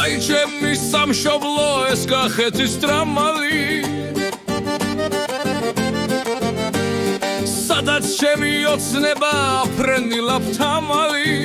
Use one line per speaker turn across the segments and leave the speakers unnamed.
აი ჩემი სამშობლო ეს კახეთის ტრამვალი სადაც ჩემი ოცნება ფრენილად თამალი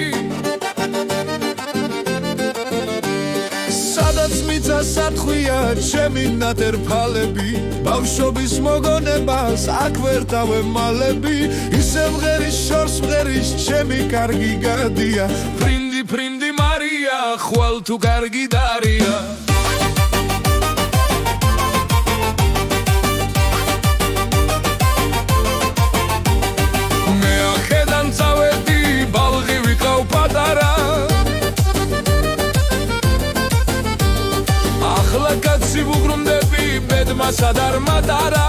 სადაც მიწა სათხვია ჩემი ნატერფალები ბავშვობის მოგონებას აქ ვერ დავემალები ისე მღერის შორს მღერის ჩემი კარგი გადია
ფრინდი ფრინდი მარია ხვალ თუ კარგი დარია მე ახედან წავედი ბალღი ვიყავ პატარა ახლა კაცი ვუღრუნდები ბედმასა დარმატარა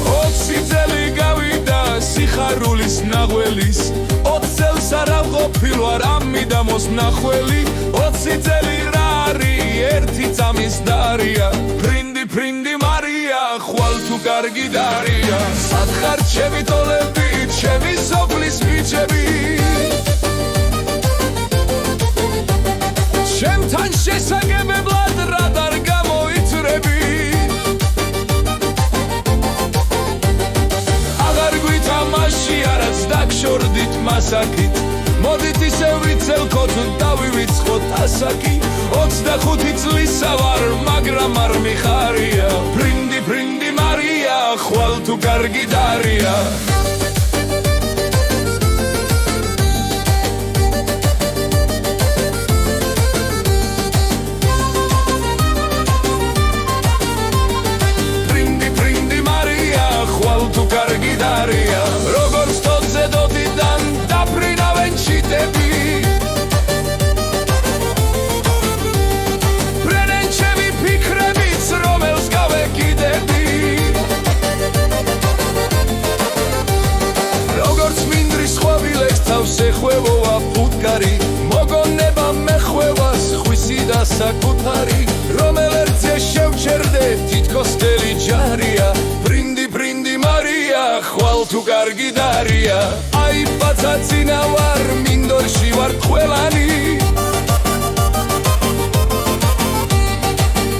20 წელი გავიდა სიხარულის ნახველის 20 წელს არ ავყოფილ ვარ ამიდამოს ნახველი 20 წელი რა არის ერთი წამის დარია ფრინდი ფრინდი მარია ხვალ თუ კარგი დარია სათხარ ჩემი ტოლები ჩემი სოფლის ბიჭები ჩემთან შესაგებებლად რადარ გამოიწრები აღარ გვითამაში არაც დაგშორდით მასაკით მოდით ისე ვიცელქოთ დავივიწყოთ ასაკი 25 წლისა ვარ მაგრამ არ მიხარია ფრინდი ფრინდი მარია ხვალ თუ კარგი დარია კარგი დარია როგორც თოთზე დოდიდან დაფრინავენ ჩიტები ბრენენ ჩემი ფიქრებიც რომელს გავეკიდები როგორც მინდრის ხვავილებს თავს ეხვევოა ფუტკარი მოგონება მეხვევას ხვისი და საკუთარი რომელ ერთზე შევჩერდე თითქოს მთელი ჯარია ფრინდი ფრინდი მარია ხვალ თუ კარგი დარია აი პაცაცინა ვარ მინდორში ვარ ყველანი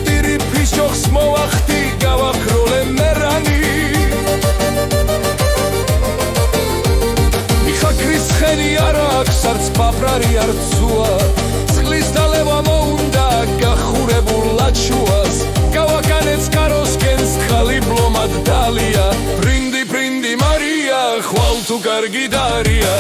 ტირი ფიშოხს მოვახდი გავაქროლე მერანი მიხაკრის ხენი არა აქვს არც პაფრარი არც ზუა წყლის დალევა მოუნდა გახურებულ ლაჩუას გავაკანეც კაროსკენს ხალი ბლომად დალია ფრინდი ფრინდი მარია ხვალ თუ კარგი დარია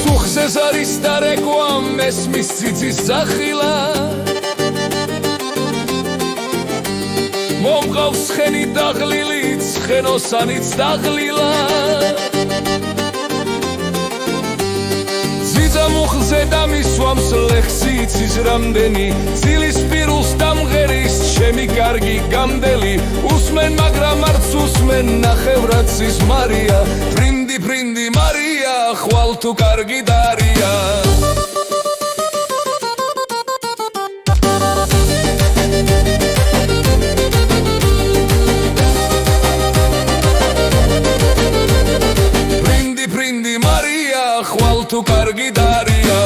სუხსეს არის დარეკვა მესმის ციცის სახილა მომყავს ხენი დაღლილი ცხენოსანიც დაღლილა ძიძა მუხლზე დამისვამს ლეხსი იცის რამდენი ცილის პირულს დამღერის ჩემი კარგი გამდელი უსმენ მაგრამ არც უსმენ ნახევრაცის მარია ფრინდი ფრინდი მარია ხვალ თუ კარგი დარია ხვალ თუ კარგი დარია